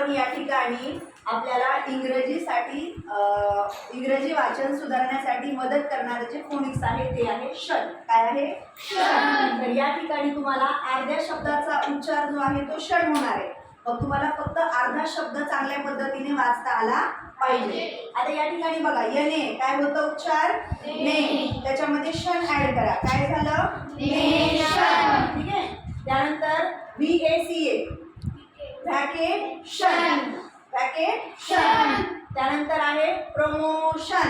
आपण या ठिकाणी आपल्याला इंग्रजी वाचन सुधारण्यासाठी मदत करणारे जे फोनिक्स आहे ते आहे षड. काय आहे? षड. तर या ठिकाणी तुम्हाला अर्ध्या शब्दाचा उच्चार जो आहे तो षड होणार आहे. मग तुम्हाला फक्त अर्धा शब्द चांगल्या पद्धतीने वाचता आला पाहिजे. आता या ठिकाणी बघा, यने काय होतं उच्चार? ने. त्याच्यामध्ये षण ऍड करा. काय झालं? नेशन. ठीक आहे. त्यानंतर VACA व्हॅकेशन. व्हॅकेशन. त्यानंतर आहे प्रमोशन.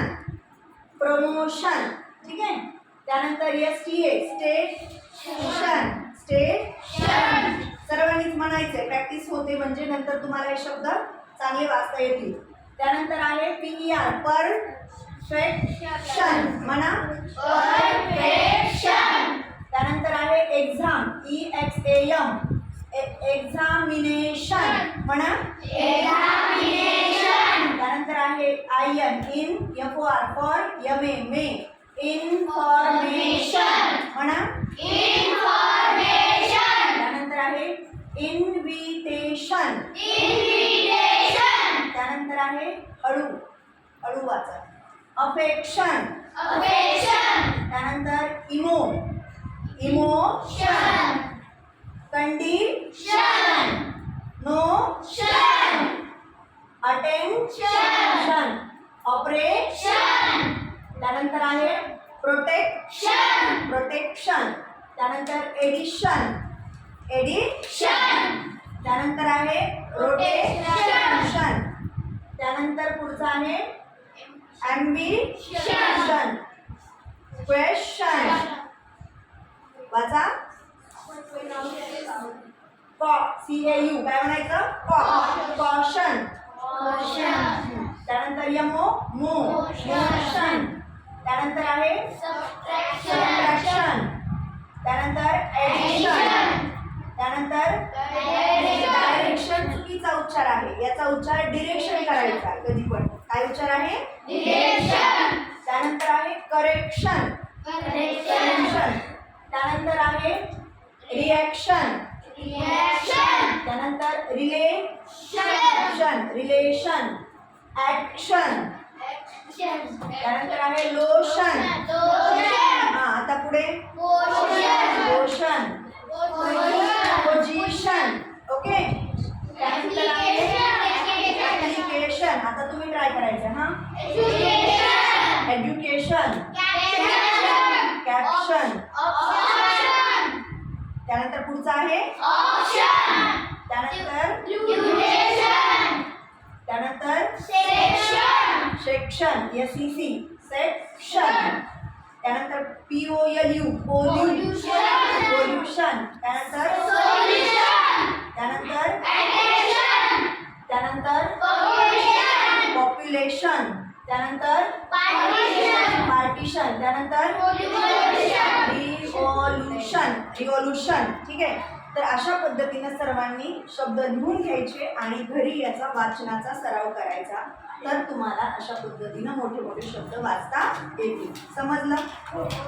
प्रमोशन. ठीक आहे. त्यानंतर STA स्टेशन. स्टेशन. सर्वांनीच म्हणायचंय, प्रॅक्टिस होते म्हणजे नंतर तुम्हाला हे शब्द चांगले वाचता येतील. त्यानंतर आहे PER परफेक्शन. म्हणा परफेक्शन. त्यानंतर आहे एक्झाम EXAM एक्झामिनेशन. म्हणा एक्झामिनेशन. त्यानंतर आहे IN FOR for may information. म्हणा इन्फॉर्मेशन. त्यानंतर आहे इन्व्हिटेशन. इन्व्हिटेशन. त्यानंतर आहे हळू. हळू वाचा. अफेक्शन. अफेक्शन. त्यानंतर emotion. Condition. Notion. Attention. Operation. त्यानंतर आहे प्रोटेक्शन. प्रोटेक्शन. त्यानंतर एडिशन. एडिशन. त्यानंतर आहे रोटेशन. त्यानंतर पुढचं आहे ॲम्बिशन. क्वेश्चन. वाचा CAU काय म्हणायचं? कॉशन. त्यानंतर मोशन. त्यानंतर आहे सबट्रॅक्शन. त्यानंतर ॲडिशन. त्यानंतर डायरेक्शन. चुकीचा उच्चार आहे, याचा उच्चार डिरेक्शन करायचा कधी पण. काय उच्चार आहे? डिरेक्शन. त्यानंतर आहे करेक्शन. करेक्शन. त्यानंतर आहे रिॲक्शन. रिॲक्शन. त्यानंतर रिलेशन. रिलेशन. ॲक्शन. त्यानंतर आहे लोशन. आता पुढे पोषण. पोझिशन. ओके. त्यानंतर आहे ऍप्लिकेशन. आता तुम्ही ट्राय करायचं. हा एज्युकेशन. कॅप्शन. त्यानंतर पुढचं आहे त्यानंतर सेक्शन. SEC section. त्यानंतर POLU पोल्युशन. त्यानंतर पॉप्युलेशन. त्यानंतर पार्टिशन. त्यानंतर रिव्होल्यूशन. ठीक आहे. तर अशा पद्धतीने सर्वांनी शब्द लिहून घ्यायचे आणि घरी याचा वाचनाचा सराव करायचा. तर तुम्हाला अशा पद्धतीने मोठे मोठे शब्द वाचता येतील. समजलं?